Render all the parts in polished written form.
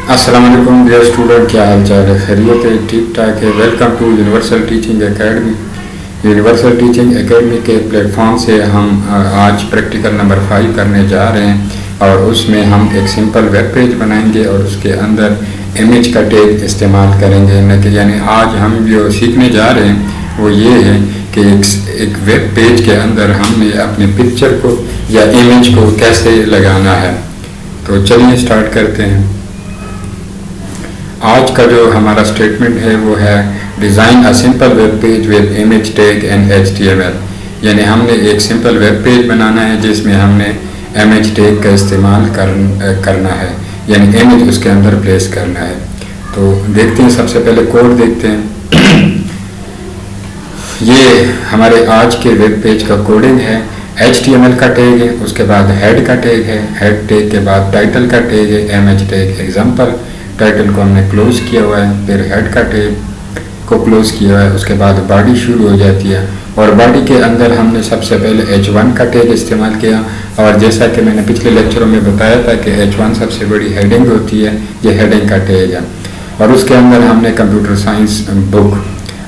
अस्सलाम वालेकुम dear student, क्या हाल चाल है? खैरियत है? ठीक ठाक है। Welcome to universal teaching academy. Universal teaching academy के प्लेटफॉर्म से हम आज प्रैक्टिकल नंबर 5 करने जा रहे हैं और उसमें हम एक सिंपल वेब पेज बनाएंगे और उसके अंदर इमेज का टैग इस्तेमाल करेंगे। यानी आज हम जो सीखने जा रहे हैं वो ये है कि एक वेब पेज के अंदर हमने अपने पिक्चर को या इमेज को कैसे लगाना है। तो चलिए स्टार्ट करते हैं। आज का जो हमारा स्टेटमेंट है वो है design a simple web page with image tag and HTML। यानी हमने एक सिंपल वेब पेज बनाना है जिसमें हमने इमेज टैग का इस्तेमाल करना है, यानी इमेज उसके अंदर प्लेस करना है। तो देखते हैं, सबसे पहले कोड देखते हैं। ये हमारे आज के वेब पेज का कोडिंग है। HTML का टैग है, उसके बाद हेड का टैग है, हेड टैग के बाद टाइटल का टैग है, इमेज टैग एग्जाम्पल। टाइटल को हमने क्लोज किया हुआ है, फिर हेड का टैग को क्लोज किया हुआ है, उसके बाद बॉडी शुरू हो जाती है और बॉडी के अंदर हमने सबसे पहले H1 का टैग इस्तेमाल किया। और जैसा कि मैंने पिछले लेक्चरों में बताया था कि H1 सबसे बड़ी हेडिंग होती है, ये हेडिंग का टैग है। और उसके अंदर हमने कंप्यूटर साइंस बुक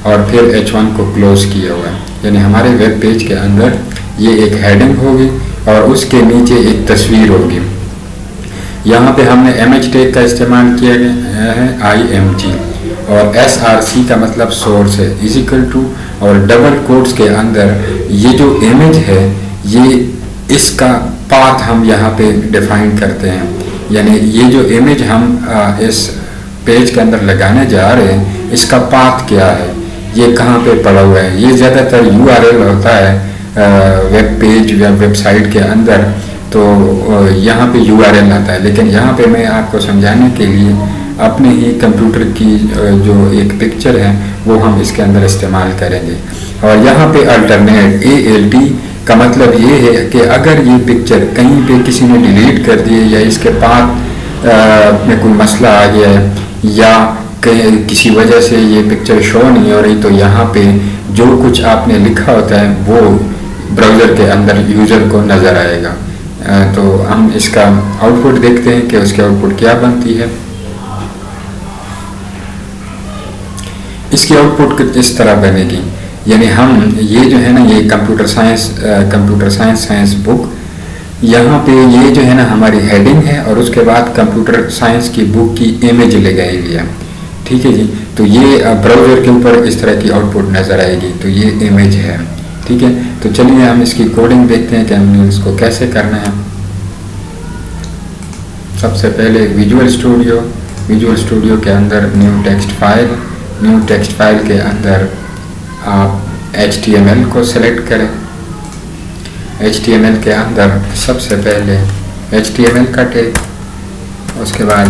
और फिर H1 को क्लोज किया हुआ है। यानी हमारे वेब पेज के अंदर ये एक हेडिंग होगी और उसके नीचे एक तस्वीर होगी। यहाँ पे हमने इमेज टैग का इस्तेमाल किया गया है IMG और SRC का मतलब सोर्स है इजिकल टू, और डबल कोट्स के अंदर ये जो इमेज है ये इसका पाथ हम यहाँ पे डिफाइन करते हैं। यानी ये जो इमेज हम इस पेज के अंदर लगाने जा रहे हैं इसका पाथ क्या है, ये कहाँ पे पड़ा हुआ है। ये ज़्यादातर URL होता है वेब पेज या वेबसाइट के अंदर, तो यहाँ पे URL आता है। लेकिन यहाँ पे मैं आपको समझाने के लिए अपने ही कंप्यूटर की जो एक पिक्चर है वो हम इसके अंदर इस्तेमाल करेंगे। और यहाँ पे अल्टरनेट ALT का मतलब ये है कि अगर ये पिक्चर कहीं पे किसी ने डिलीट कर दी है या इसके पाथ में कोई मसला आ गया है या किसी वजह से ये पिक्चर शो नहीं हो रही, तो यहाँ पे जो कुछ आपने लिखा होता है वो ब्राउज़र के अंदर यूज़र को नज़र आएगा। तो हम इसका आउटपुट देखते हैं कि उसकी आउटपुट क्या बनती है। इसकी आउटपुट कुछ इस तरह बनेगी। यानी हम ये जो है ना, ये कंप्यूटर साइंस बुक, यहाँ पे ये जो है ना हमारी हेडिंग है और उसके बाद कंप्यूटर साइंस की बुक की इमेज लगाई गई है। ठीक है जी। तो ये ब्राउज़र के ऊपर इस तरह की आउटपुट नज़र आएगी, तो ये इमेज है। ठीक है, तो चलिए हम इसकी कोडिंग देखते हैं कि हमने इसको कैसे करना है। सबसे पहले विजुअल स्टूडियो के अंदर न्यू टेक्स्ट फाइल के अंदर आप HTML को सेलेक्ट करें। HTML के अंदर सबसे पहले HTML का टैग, उसके बाद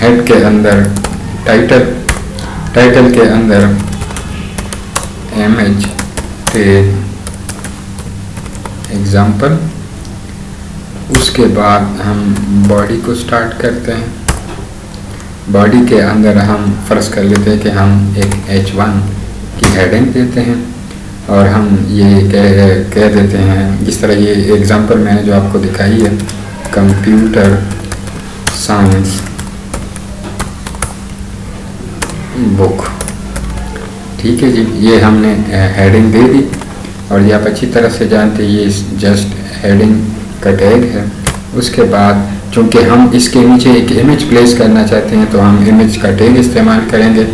हेड के अंदर टाइटल के अंदर इमेज टैग एग्जाम्पल। उसके बाद हम बॉडी को स्टार्ट करते हैं। बॉडी के अंदर हम फ़र्ज़ कर लेते हैं कि हम एक H1 की हेडिंग देते हैं और हम ये कह देते हैं, जिस तरह ये एग्जाम्पल मैंने जो आपको दिखाई है, कंप्यूटर साइंस बुक। ठीक है जी, ये हमने हेडिंग दे दी और ये आप अच्छी तरह से जानते हैं ये जस्ट हेडिंग का टैग है। उसके बाद चूँकि हम इसके नीचे एक इमेज प्लेस करना चाहते हैं तो हम इमेज का टैग इस्तेमाल करेंगे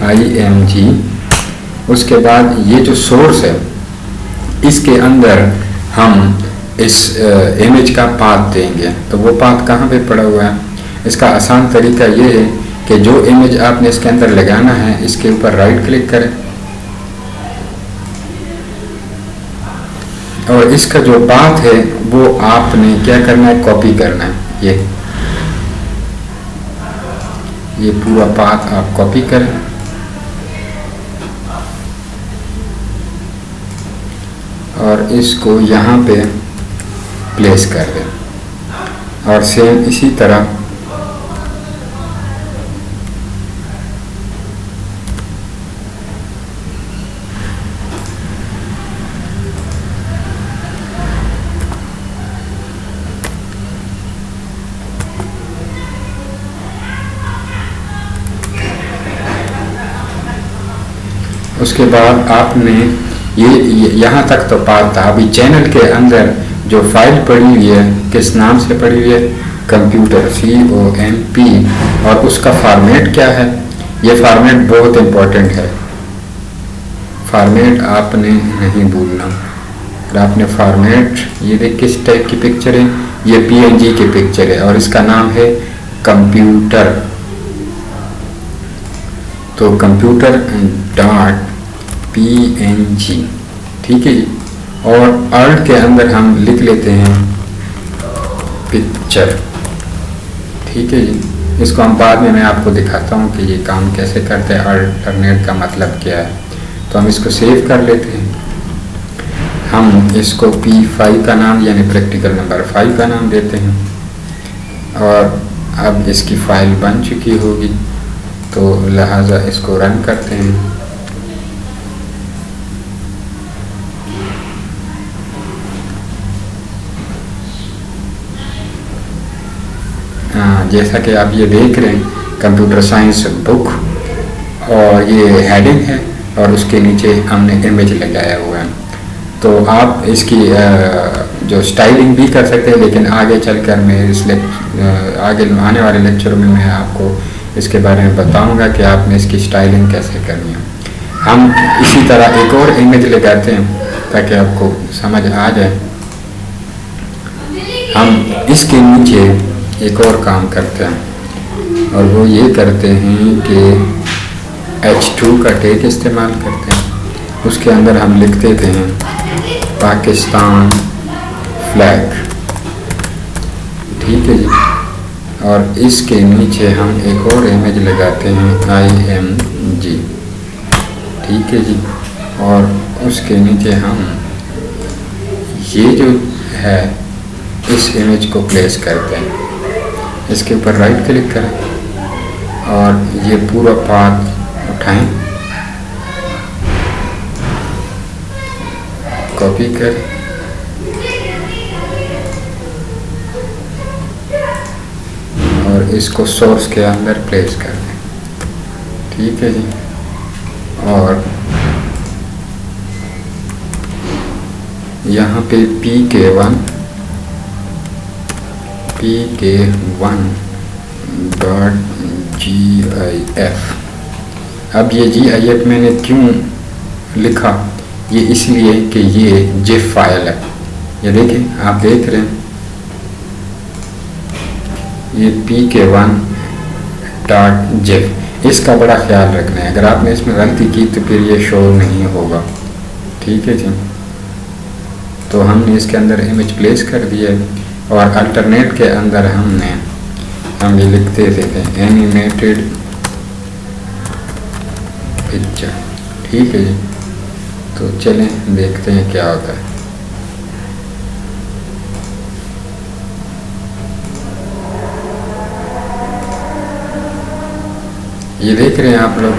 IMG। उसके बाद ये जो सोर्स है इसके अंदर हम इस इमेज का पाथ देंगे। तो वो पाथ कहाँ पे पड़ा हुआ है? इसका आसान तरीका ये है कि जो इमेज आपने इसके अंदर लगाना है इसके ऊपर राइट क्लिक करें और इसका जो पाथ है वो आपने क्या करना है, कॉपी करना है। ये पूरा पाथ आप कॉपी करें और इसको यहाँ पे प्लेस कर दें और सेम इसी तरह उसके बाद आपने ये यहाँ तक तो पास था। अभी चैनल के अंदर जो फाइल पड़ी हुई है किस नाम से पड़ी हुई है, कंप्यूटर, COMP, और उसका फॉर्मेट क्या है, ये फॉर्मेट बहुत इंपॉर्टेंट है, फॉर्मेट आपने नहीं भूलना। और आपने फॉर्मेट, ये देख किस टाइप की पिक्चर है, ये PNG की पिक्चर है और इसका नाम है कंप्यूटर। तो कंप्यूटर डॉट PNG, ठीक है जी। और अल्ट के अंदर हम लिख लेते हैं पिक्चर, ठीक है जी। इसको हम बाद में मैं आपको दिखाता हूँ कि ये काम कैसे करते हैं, अल्टरनेट का मतलब क्या है। तो हम इसको सेव कर लेते हैं। हम इसको P5 का नाम यानी प्रैक्टिकल नंबर 5 का नाम देते हैं। और अब इसकी फ़ाइल बन चुकी होगी, तो लिहाजा इसको रन करते हैं। जैसा कि आप ये देख रहे हैं, कंप्यूटर साइंस बुक, और ये हेडिंग है और उसके नीचे हमने इमेज लगाया हुआ है। तो आप इसकी जो स्टाइलिंग भी कर सकते हैं, लेकिन आगे चलकर मैं आगे आने वाले लेक्चर में मैं आपको इसके बारे में बताऊंगा कि आपने इसकी स्टाइलिंग कैसे करनी है। हम इसी तरह एक और इमेज लगाते हैं ताकि आपको समझ आ जाए। हम इसके नीचे एक और काम करते हैं और वो ये करते हैं कि H2 का टैग इस्तेमाल करते हैं। उसके अंदर हम लिख देते हैं पाकिस्तान फ्लैग, ठीक है जी। और इसके नीचे हम एक और इमेज लगाते हैं IMG, ठीक है जी। और उसके नीचे हम ये जो है इस इमेज को प्लेस करते हैं। इसके ऊपर राइट क्लिक करें और ये पूरा पाथ उठाएं, कॉपी करें और इसको सोर्स के अंदर प्लेस कर दें, ठीक है जी। और यहाँ पे PK1 .gif। अब ये GIF मैंने क्यों लिखा, ये इसलिए कि ये GIF फाइल है। ये देखें, आप देख रहे हैं ये PK1 .gif। इसका बड़ा ख्याल रखना है, अगर आपने इसमें गलती की तो फिर ये शो नहीं होगा, ठीक है जी। तो हमने इसके अंदर इमेज प्लेस कर दिया है और अल्टरनेट के अंदर हम ये लिखते थे एनिमेटेड पिक्चर, ठीक है जी। तो चलें देखते हैं क्या होता है। ये देख रहे हैं आप लोग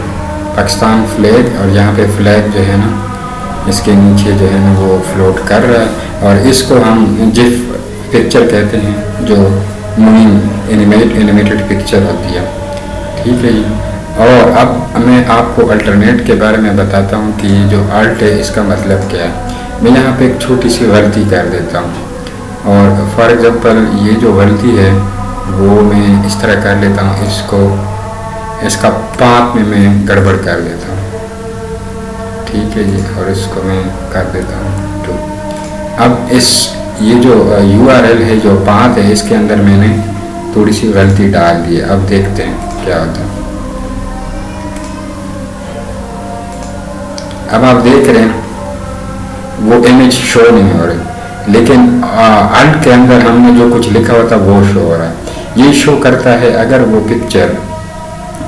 पाकिस्तान फ्लैग, और यहाँ पे फ्लैग जो है ना इसके नीचे जो है ना वो फ्लोट कर रहा है। और इसको हम जिफ पिक्चर कहते हैं, जो मूविंग एनिमेटेड पिक्चर होती है, ठीक है जी। और अब मैं आपको अल्टरनेट के बारे में बताता हूँ कि ये जो अल्ट है इसका मतलब क्या है। मैं यहाँ पे एक छोटी सी गलती कर देता हूँ, और फॉर एग्जांपल ये जो गलती है वो मैं इस तरह कर लेता हूँ, इसका पाथ में मैं गड़बड़ कर देता हूँ, ठीक है जी। और इसको मैं कर देता हूँ तो अब ये जो URL है, जो पाथ है, इसके अंदर मैंने थोड़ी सी गलती डाल दी है। अब देखते हैं क्या होता है। अब आप देख रहे हैं वो इमेज शो नहीं हो रही, लेकिन अल्ट के अंदर हमने जो कुछ लिखा हुआ था वो शो हो रहा है। ये शो करता है अगर वो पिक्चर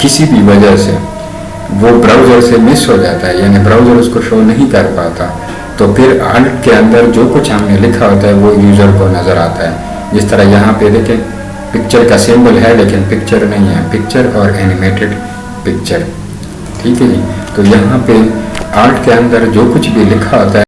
किसी भी वजह से वो ब्राउज़र से मिस हो जाता है, यानी ब्राउज़र उसको शो नहीं कर पाता, तो फिर अल्ट के अंदर जो कुछ हमने लिखा होता है वो यूज़र को नज़र आता है। जिस तरह यहाँ पे देखें पिक्चर का सिंबल है लेकिन पिक्चर नहीं है, पिक्चर और एनिमेटेड पिक्चर, ठीक है जी। तो यहाँ पे अल्ट के अंदर जो कुछ भी लिखा होता है